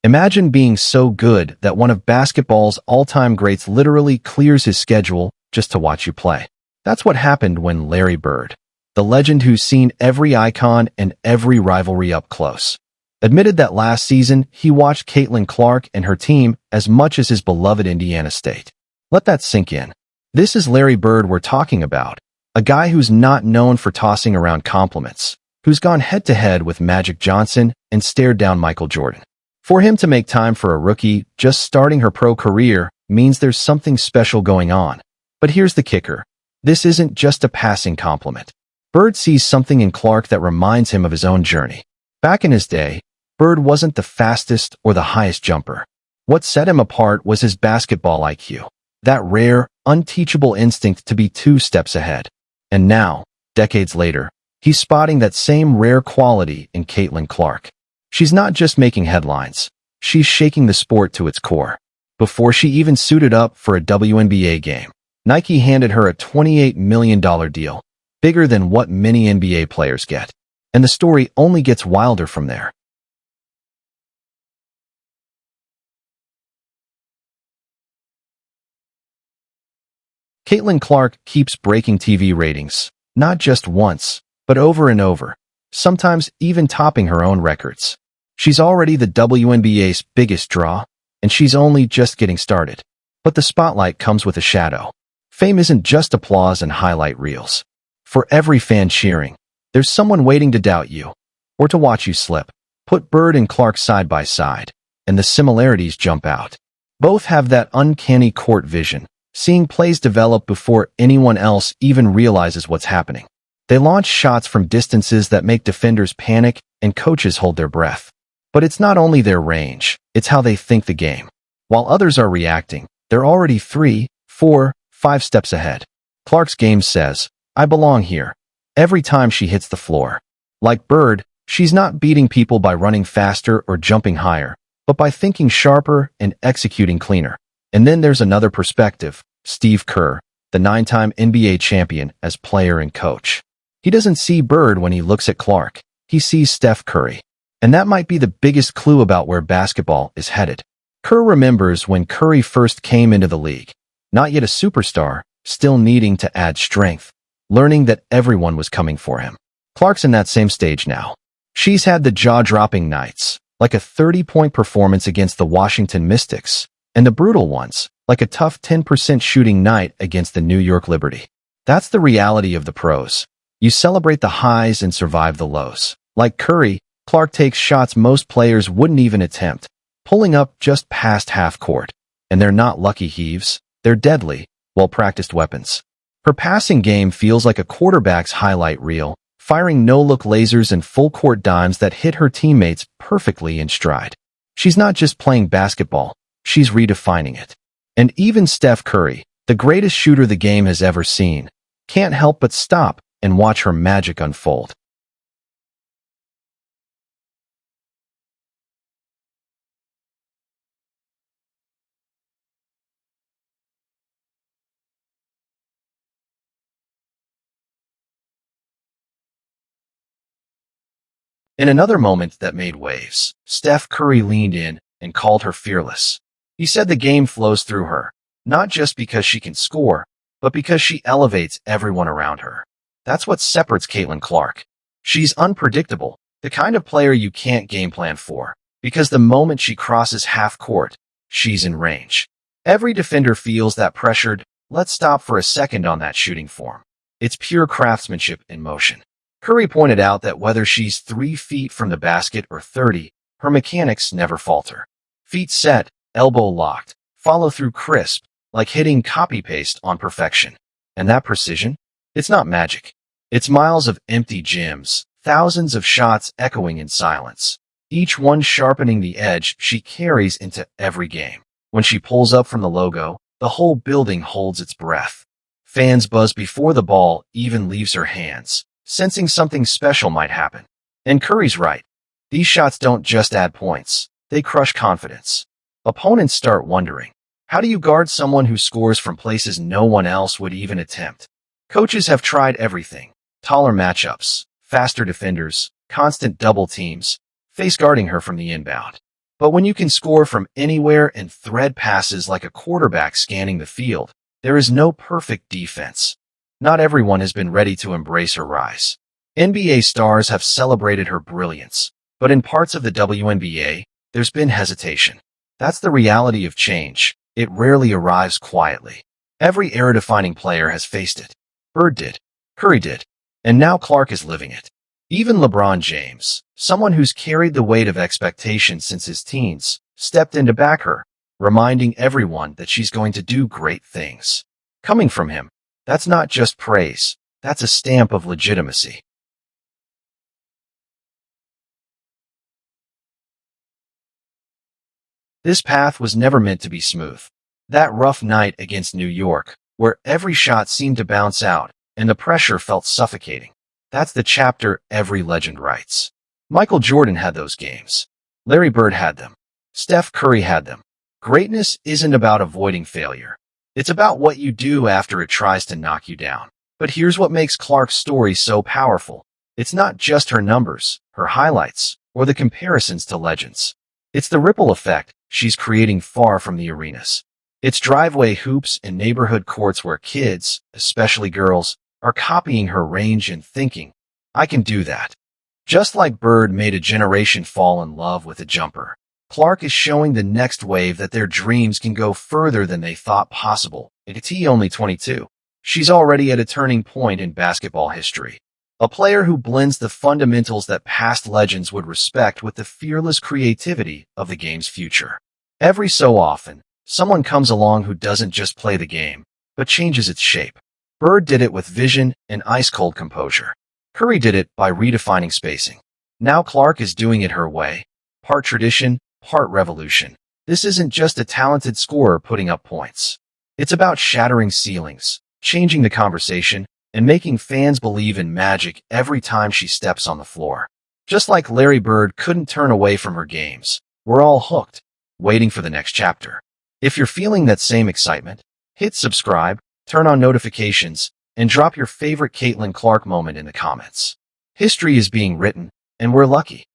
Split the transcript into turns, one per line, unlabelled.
Imagine being so good that one of basketball's all-time greats literally clears his schedule just to watch you play. That's what happened when Larry Bird, the legend who's seen every icon and every rivalry up close, admitted that last season he watched Caitlin Clark and her team as much as his beloved Indiana State. Let that sink in. This is Larry Bird we're talking about, a guy who's not known for tossing around compliments, who's gone head-to-head with Magic Johnson and stared down Michael Jordan. For him to make time for a rookie just starting her pro career means there's something special going on. But here's the kicker. This isn't just a passing compliment. Bird sees something in Clark that reminds him of his own journey. Back in his day, Bird wasn't the fastest or the highest jumper. What set him apart was his basketball IQ, that rare, unteachable instinct to be 2 steps ahead. And now, decades later, he's spotting that same rare quality in Caitlin Clark. She's not just making headlines. She's shaking the sport to its core. Before she even suited up for a WNBA game, Nike handed her a $28 million deal, bigger than what many NBA players get. And the story only gets wilder from there. Caitlin Clark keeps breaking TV ratings, not just once, but over and over, sometimes even topping her own records. She's already the WNBA's biggest draw, and she's only just getting started. But the spotlight comes with a shadow. Fame isn't just applause and highlight reels. For every fan cheering, there's someone waiting to doubt you, or to watch you slip. Put Bird and Clark side by side, and the similarities jump out. Both have that uncanny court vision, seeing plays develop before anyone else even realizes what's happening. They launch shots from distances that make defenders panic and coaches hold their breath. But it's not only their range, it's how they think the game. While others are reacting, they're already 3, 4, 5 steps ahead. Clark's game says, "I belong here," every time she hits the floor. Like Bird, she's not beating people by running faster or jumping higher, but by thinking sharper and executing cleaner. And then there's another perspective, Steve Kerr, the 9-time NBA champion as player and coach. He doesn't see Bird when he looks at Clark. He sees Steph Curry. And that might be the biggest clue about where basketball is headed. Kerr remembers when Curry first came into the league, not yet a superstar, still needing to add strength, learning that everyone was coming for him. Clark's in that same stage now. She's had the jaw-dropping nights, like a 30-point performance against the Washington Mystics, and the brutal ones, like a tough 10% shooting night against the New York Liberty. That's the reality of the pros. You celebrate the highs and survive the lows. Like Curry, Clark takes shots most players wouldn't even attempt, pulling up just past half court. And they're not lucky heaves, they're deadly, well-practiced weapons. Her passing game feels like a quarterback's highlight reel, firing no-look lasers and full-court dimes that hit her teammates perfectly in stride. She's not just playing basketball, she's redefining it. And even Steph Curry, the greatest shooter the game has ever seen, can't help but stop and watch her magic unfold. In another moment that made waves, Steph Curry leaned in and called her fearless. He said the game flows through her, not just because she can score, but because she elevates everyone around her. That's what separates Caitlin Clark. She's unpredictable, the kind of player you can't game plan for, because the moment she crosses half court, she's in range. Every defender feels that pressured, "Let's stop for a second on that shooting form." It's pure craftsmanship in motion. Curry pointed out that whether she's 3 feet from the basket or 30, her mechanics never falter. Feet set, elbow locked, follow through crisp, like hitting copy-paste on perfection. And that precision? It's not magic. It's miles of empty gyms, thousands of shots echoing in silence, each one sharpening the edge she carries into every game. When she pulls up from the logo, the whole building holds its breath. Fans buzz before the ball even leaves her hands, sensing something special might happen. And Curry's right. These shots don't just add points, they crush confidence. Opponents start wondering, how do you guard someone who scores from places no one else would even attempt? Coaches have tried everything. Taller matchups, faster defenders, constant double teams, face guarding her from the inbound. But when you can score from anywhere and thread passes like a quarterback scanning the field, there is no perfect defense. Not everyone has been ready to embrace her rise. NBA stars have celebrated her brilliance, but in parts of the WNBA, there's been hesitation. That's the reality of change. It rarely arrives quietly. Every era-defining player has faced it. Bird did, Curry did, and now Clark is living it. Even LeBron James, someone who's carried the weight of expectation since his teens, stepped in to back her, reminding everyone that she's going to do great things. Coming from him, that's not just praise, that's a stamp of legitimacy. This path was never meant to be smooth. That rough night against New York, where every shot seemed to bounce out and the pressure felt suffocating. That's the chapter every legend writes. Michael Jordan had those games. Larry Bird had them. Steph Curry had them. Greatness isn't about avoiding failure. It's about what you do after it tries to knock you down. But here's what makes Clark's story so powerful. It's not just her numbers, her highlights, or the comparisons to legends. It's the ripple effect she's creating far from the arenas. It's driveway hoops and neighborhood courts where kids, especially girls, are copying her range and thinking, I can do that. Just like Bird made a generation fall in love with a jumper, Clark is showing the next wave that their dreams can go further than they thought possible. At only 22, she's already at a turning point in basketball history. A player who blends the fundamentals that past legends would respect with the fearless creativity of the game's future. Every so often, someone comes along who doesn't just play the game, but changes its shape. Bird did it with vision and ice-cold composure. Curry did it by redefining spacing. Now Clark is doing it her way. Part tradition, part revolution. This isn't just a talented scorer putting up points. It's about shattering ceilings, changing the conversation, and making fans believe in magic every time she steps on the floor. Just like Larry Bird couldn't turn away from her games, we're all hooked, waiting for the next chapter. If you're feeling that same excitement, hit subscribe, turn on notifications, and drop your favorite Caitlin Clark moment in the comments. History is being written, and we're lucky.